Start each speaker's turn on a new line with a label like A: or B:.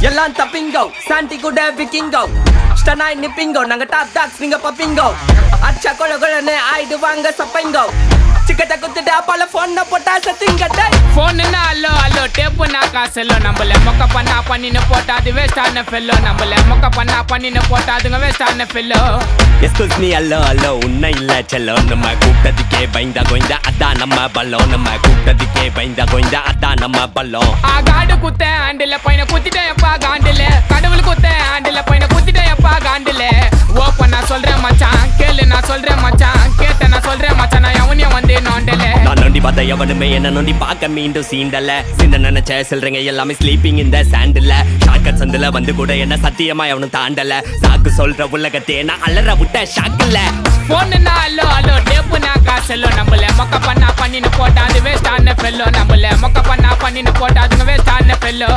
A: எல்லாம் தப்பிங்கோ சாண்டி கூட விக்கிங்கோ ஸ்டனாய் நிப்பிங்கோ நாங்க டாப் டாக்ஸ் நீங்க பப்பிங்கோ அச்சா கொல கொலன்னு ஆயிடுவாங்க சப்பைங்கோ சிக்கட்ட குத்துட்டா பல போன் போட்டா சத்திங்க டேய்
B: போன்னா அல்லோ அல்லோ டேப்புனா காசெல்லோ நம்மள மொக்க பண்ணா பண்ணின்னு போட்டா அது வேஸ்டான ஃபெல்லோ நம்மள மொக்க பண்ணா பண்ணின்னு போட்டா அதுங்க வேஸ்டான ஃபெல்லோ
C: எஸ்கூஸ் மீ அல்லோ அல்லோ உன்னை இல்ல செல்லோ நம்ம கூப்பிட்டதுக்கே பயந்தா கோய்ந்தா அதான் நம்ம பல்லம் நம்ம கூப்பிட்டதுக்கே பயந்தா கோய்ந்தா அதான் நம்ம பல்லம்
B: காடு குத்த ஆண்டில பையனை குத்திட்டேன் எப்பா காண்டில கடவுள் குத்த ஆண்டில பையனை குத்திட்டேன் எப்பா காண்டில ஓப்பன் நான் சொல்றேன் மச்சான் கேளு நான் சொல்றேன் மச்சான் கேட்ட நான் சொல்றேன் மச்சான் நான் எவனையும் வந்து நோண்டல
C: நான் நோண்டி பார்த்த எவனுமே என்ன நோண்டி பார்க்க மீண்டும் சீண்டல சின்ன நினைச்ச சொல்றீங்க எல்லாமே ஸ்லீப்பிங் இந்த சாண்டில் ஷார்ட்கட் சந்தில வந்து கூட என்ன சத்தியமா எவனும் தாண்டல சாக்கு சொல்ற உலகத்தே நான் அலற விட்ட ஷாக்கில்ல
B: போன்னா அல்லோ அல்லோ டேப்புனா காசெல்லோ நம்மள மொக்க பண்ணா பண்ணின்னு போட்டா அது வேஸ்டான ஃபெல்லோ நம்மள மொக்க பண்ணா பண்ணின்னு போட்டா அதுங்க வேஸ்டான ஃபெல்லோ